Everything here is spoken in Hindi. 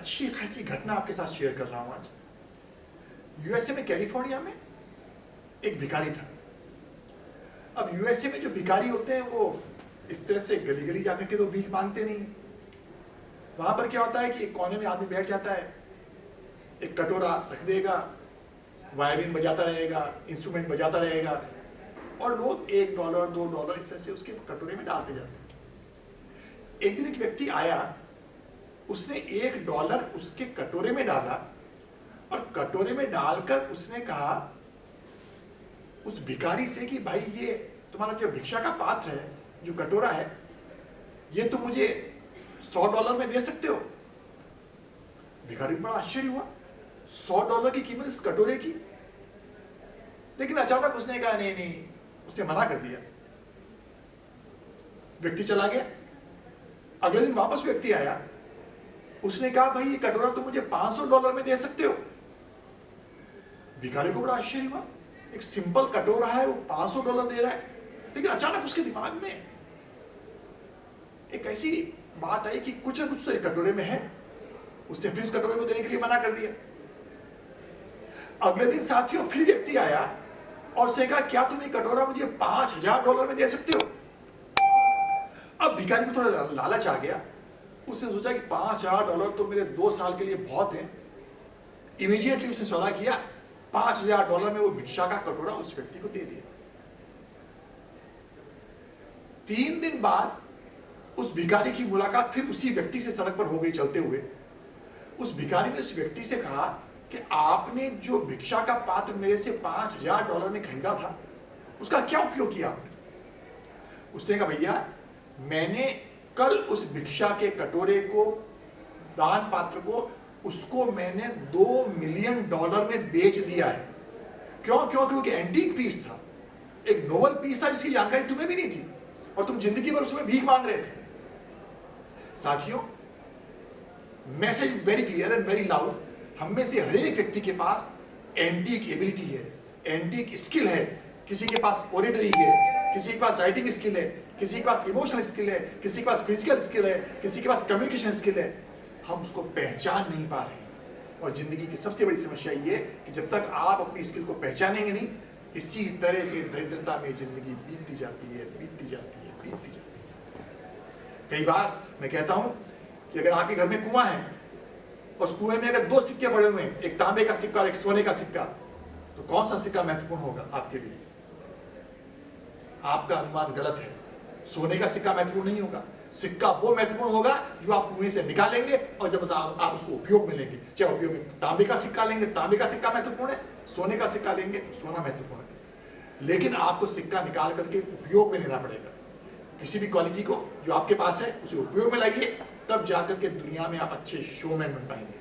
अच्छी खासी घटना आपके साथ शेयर कर रहा हूं आज। यूएसए में, कैलिफोर्निया में एक भिखारी था। अब यूएसए में जो भिखारी होते हैं वो इस तरह से गली गली जाकर के तो भीख मांगते नहीं। वहां पर क्या होता है कि एक कोने में आदमी बैठ जाता है, एक कटोरा रख देगा, वायलिन बजाता रहेगा, इंस्ट्रूमेंट बजाता रहेगा, और लोग $1, $2 इस तरह से उसके कटोरे में डालते जाते हैं। एक दिन एक व्यक्ति आया, उसने $1 उसके कटोरे में डाला, और कटोरे में डालकर उसने कहा उस भिखारी से कि भाई ये तुम्हारा जो भिक्षा का पात्र है, जो कटोरा है, ये तुम मुझे $100 में दे सकते हो? भिखारी बड़ा आश्चर्य हुआ, $100 की कीमत इस कटोरे की। लेकिन अचानक उसने कहा नहीं नहीं, उसने मना कर दिया। व्यक्ति चला गया। अगले दिन वापस व्यक्ति आया, उसने कहा भाई ये कटोरा तुम मुझे $500 में दे सकते हो? भिखारी को बड़ा आश्चर्य हुआ, एक सिंपल कटोरा है, वो $500 दे रहा है। लेकिन अचानक उसके दिमाग में एक ऐसी बात आई कि कुछ ना कुछ तो एक कटोरे में है। उसने फिर उस कटोरे को देने के लिए मना कर दिया। अगले दिन साथियों फिर व्यक्ति आया और उसने कहा क्या तुम ये कटोरा मुझे $5000 में दे सकते हो? अब भिखारी को थोड़ा लालच आ गया। उसने सोचा कि $5000 तो मेरे 2 साल के लिए बहुत है। इमीडिएटली उसने सौदा किया, $5000 में वो भिक्षा का कटोरा उस व्यक्ति को दे दिया। 3 दिन बाद उस भिखारी की मुलाकात फिर उसी व्यक्ति से सड़क पर हो गई चलते हुए। उस भिखारी ने उस व्यक्ति से कहा कि आपने जो भिक्षा का पात्र मेरे से $5000 में खरीदा था, उसका क्या उपयोग किया आपने? उसने कहा भैया मैंने कल उस भिक्षा के कटोरे को, दान पात्र को, उसको मैंने $2 मिलियन में बेच दिया है। क्यों? क्योंकि एंटीक पीस था, एक नोबल पीस था जिसकी जानकारी तुम्हें भी नहीं थी, और तुम जिंदगी भर उसमें भीख मांग रहे थे। साथियों, message is very clear and very loud. हम में से हर एक व्यक्ति के पास एंटीक एबिलिटी है, एंटीक स्किल है। किसी के पास ओरेटरी है, किसी के पास राइटिंग स्किल है, किसी के पास इमोशनल स्किल है, किसी के पास फिजिकल स्किल है, किसी के पास कम्युनिकेशन स्किल है। हम उसको पहचान नहीं पा रहे हैं। और जिंदगी की सबसे बड़ी समस्या ये कि जब तक आप अपनी स्किल को पहचानेंगे नहीं, इसी तरह से दरिद्रता में जिंदगी बीतती जाती है, बीतती जाती है, बीतती जाती है। कई बार मैं कहता हूं कि अगर आपके घर में कुआं है और उस कुएं में अगर 2 सिक्के पड़े हुए हैं, एक तांबे का सिक्का और एक सोने का सिक्का, तो कौन सा सिक्का महत्वपूर्ण होगा आपके लिए? आपका अनुमान गलत है। सोने का सिक्का महत्वपूर्ण नहीं होगा। सिक्का वो महत्वपूर्ण होगा जो आप कुएं से निकालेंगे और जब आप उसको उपयोग में लेंगे। चाहे उपयोग में तांबे का सिक्का लेंगे, तांबे का सिक्का महत्वपूर्ण है, सोने का सिक्का लेंगे तो सोना महत्वपूर्ण है। लेकिन आपको सिक्का निकाल करके उपयोग में लेना पड़ेगा। किसी भी क्वालिटी को जो आपके पास है उसे उपयोग में लाइए, तब जाकर के दुनिया में आप अच्छे शोमैन बन पाएंगे।